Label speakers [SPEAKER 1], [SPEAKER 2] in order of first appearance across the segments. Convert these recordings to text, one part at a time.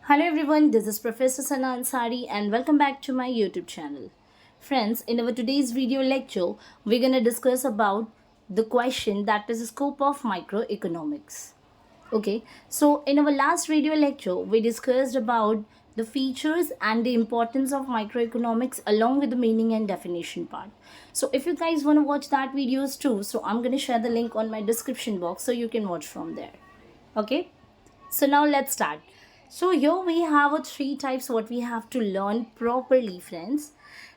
[SPEAKER 1] Hello everyone, this is Professor Sana Ansari and welcome back to my YouTube channel. Friends, in our today's video lecture, we're going to discuss about the question that is the scope of microeconomics. Okay, so in our last video lecture, we discussed about the features and the importance of microeconomics along with the meaning and definition part. So if you guys want to watch that videos too, so I'm going to share the link on my description box so you can watch from there. Okay, so now let's start. So here we have a three types what we have to learn properly, friends.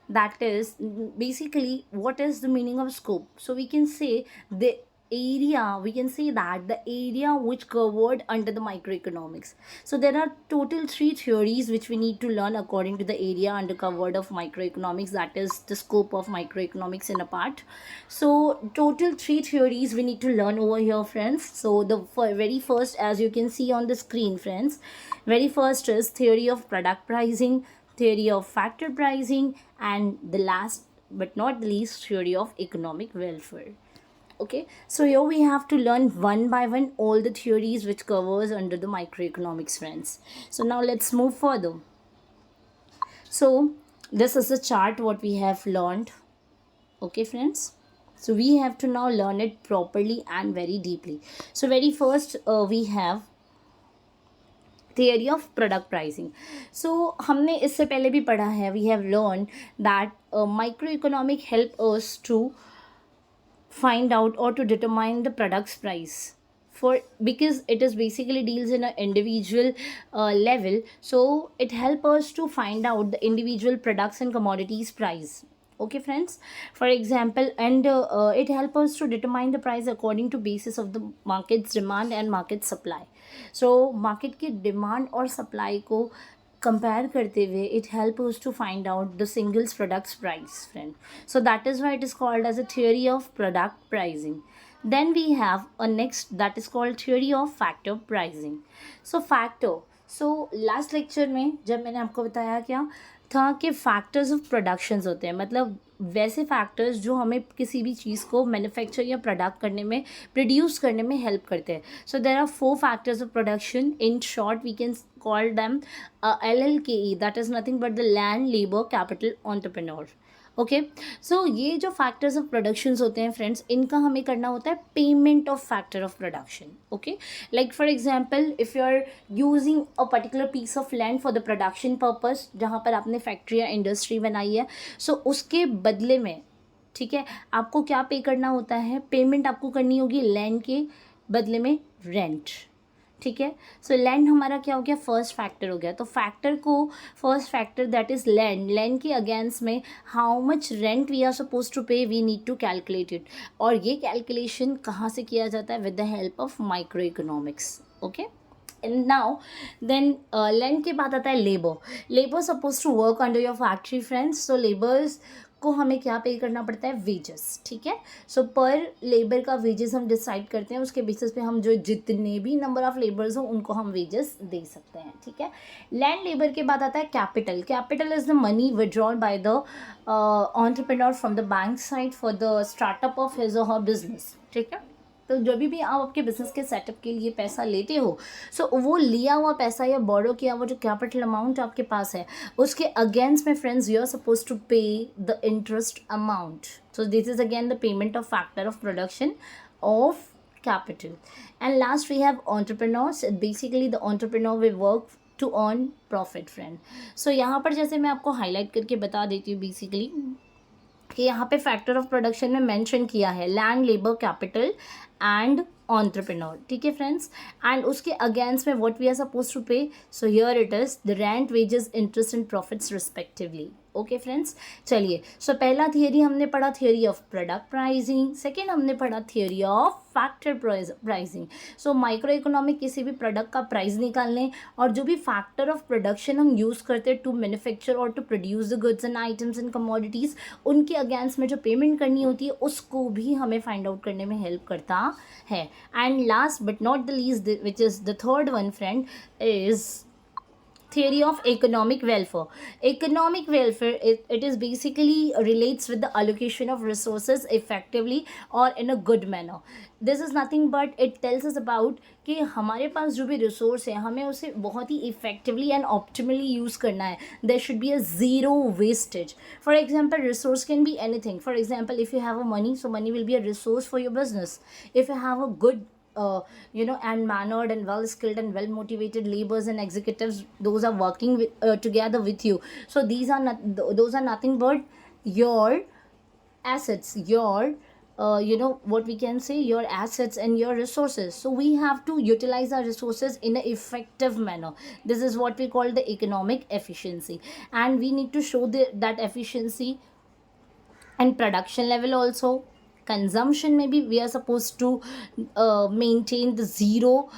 [SPEAKER 1] That is basically what is the meaning of scope. So we can say the area, we can say that the area which covered under the microeconomics. So there are total three theories which we need to learn according to the area under covered of microeconomics, that is the scope of microeconomics in a part. So total three theories we need to learn over here, friends. So the very first, as you can see on the screen, friends, very first is theory of product pricing, theory of factor pricing, and the last but not the least, theory of economic welfare. Okay, so here we have to learn one by one all the theories which covers under the microeconomics, friends. So now let's move further. So this is a chart what we have learned. Okay, friends, so we have to now learn it properly and very deeply. So very first we have theory of product pricing. So हमने इससे पहले भी पढ़ा है, we have learned that microeconomic help us to find out or to determine the product's price for, because it is basically deals in an individual level, so it helps us to find out the individual products and commodities price. Okay, friends, for example, and it helps us to determine the price according to basis of the market's demand and market supply. So market की demand और supply को compare करते हुए it helps us to find out the singles products price, friend. So that is why it is called as a theory of product pricing. Then we have a next that is called theory of factor pricing. So factor, so last lecture में जब मैंने आपको बताया क्या था कि factors of productions होते हैं, मतलब वैसे फैक्टर्स जो हमें किसी भी चीज़ को मैन्युफैक्चर या प्रोडक्ट करने में, प्रोड्यूस करने में हेल्प करते हैं. So there are four factors of production. In short we can call them LLKE, that is nothing but the land, labour, capital, entrepreneur. Okay, so ये जो फैक्टर्स ऑफ प्रोडक्शंस होते हैं, फ्रेंड्स, इनका हमें करना होता है payment of factor of production. Okay, like for example if you are using a particular piece of land for the production purpose, जहाँ पर आपने फैक्ट्री या इंडस्ट्री बनाई है, सो उसके बदले में, ठीक है, आपको क्या पे करना होता है, पेमेंट आपको करनी होगी लैंड के बदले में रेंट. ठीक है, सो लैंड हमारा क्या हो गया, फर्स्ट फैक्टर हो गया. तो फैक्टर को, first factor that is land, land के अगेंस्ट में how much rent we are suppose to pay, we need to calculate it. और ये कैलकुलेशन कहाँ से किया जाता है, with the help of microeconomics. Okay, and now then land के बाद आता है labour. Labour suppose to work under your factory, friends. So labours को हमें क्या पे करना पड़ता है, वेजेस. ठीक है, सो पर लेबर का वेजेस हम डिसाइड करते हैं, उसके बेसिस पे हम जो जितने भी नंबर ऑफ लेबर्स हो उनको हम वेजेस दे सकते हैं. ठीक है, लैंड लेबर के बाद आता है capital. Capital is the money withdrawal by the entrepreneur from the bank side for the startup of his और हर बिजनेस. ठीक है, तो जब भी आप आपके बिजनेस के सेटअप के लिए पैसा लेते हो, सो वो लिया हुआ पैसा या बोरो किया हुआ जो कैपिटल अमाउंट आपके पास है, उसके अगेंस्ट में, friends, you are suppose to pay the interest amount. So this is again the payment of factor of production of capital. And last we have entrepreneurs. Basically the entrepreneur will work to earn profit, friend. So यहाँ पर जैसे मैं आपको highlight करके बता देती हूँ basically कि यहाँ पे फैक्टर ऑफ प्रोडक्शन में मेंशन किया है land, labour, capital and entrepreneur. ठीक है, फ्रेंड्स, एंड उसके अगेंस्ट में what we are suppose to pay. So here it is the rent, wages, interest and profits respectively. Okay, friends, चलिए. So पहला theory हमने पढ़ा theory of product pricing. Second हमने पढ़ा theory of factor pricing. So microeconomic किसी भी product का price निकालने और जो भी फैक्टर ऑफ प्रोडक्शन हम यूज़ करते हैं टू मैन्युफैक्चर और to produce the goods and items and commodities, उनके अगेंस्ट में जो पेमेंट करनी होती है उसको भी हमें फाइंड आउट करने में हेल्प करता है. And last but not the least, which is the third one, friend, is theory of economic welfare. Economic welfare, it is basically relates with the allocation of resources effectively or in a good manner. This is nothing but it tells us about कि हमारे पास जो भी resource है हमें उसे बहुत ही effectively and optimally use करना है. There should be a zero wastage. For example resource can be anything. For example if you have a money, so money will be a resource for your business. If you have a good and mannered and well skilled and well motivated laborers and executives, those are working together with you, so those are nothing but your assets, your what we can say, your assets and your resources. So we have to utilize our resources in an effective manner. This is what we call the economic efficiency, and we need to show that efficiency and production level also. Consumption, maybe we are supposed to maintain the zero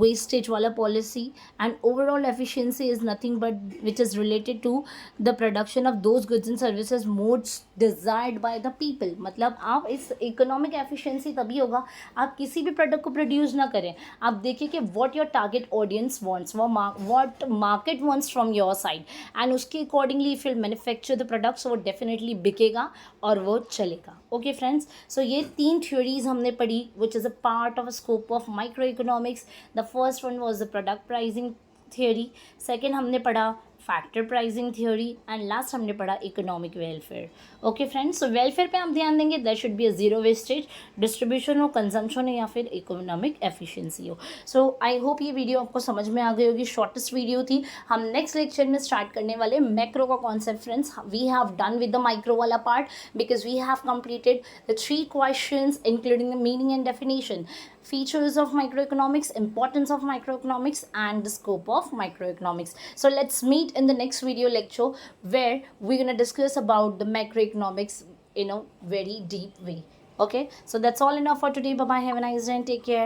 [SPEAKER 1] wastage wala policy. And overall efficiency is nothing but which is related to the production of those goods and services most desired by the people. मतलब आप इस economic efficiency तभी होगा आप किसी भी product को produce ना करें. आप देखिए कि what your target audience wants, what market wants from your side, and उसके accordingly if you manufacture the products वो डेफिनेटली बिकेगा और वो चलेगा. ओके फ्रेंड्स, सो ये 3 थ्योरीज हमने पढ़ी which is a part of a scope of micro economics. The first one was the product pricing theory, second हमने पढ़ा factor pricing theory, and last हमने पढ़ा इकोनॉमिक वेलफेयर. ओके फ्रेंड्स, सो welfare पे हम ध्यान देंगे that should be a zero wastage, distribution हो, consumption हो या फिर इकोनॉमिक एफिशिएंसी हो. सो आई होप ये वीडियो आपको समझ में आ गई होगी. शॉर्टेस्ट वीडियो थी. हम नेक्स्ट लेक्चर में स्टार्ट करने वाले मैक्रो का concept. Friends, we have done with the micro वाला part because we have completed the 3 questions including the meaning and definition, features of microeconomics, importance of microeconomics, and the scope of microeconomics. So let's meet in the next video lecture where we're going to discuss about the macroeconomics in a very deep way. Okay, so that's all enough for today. Bye bye, have a nice day and take care.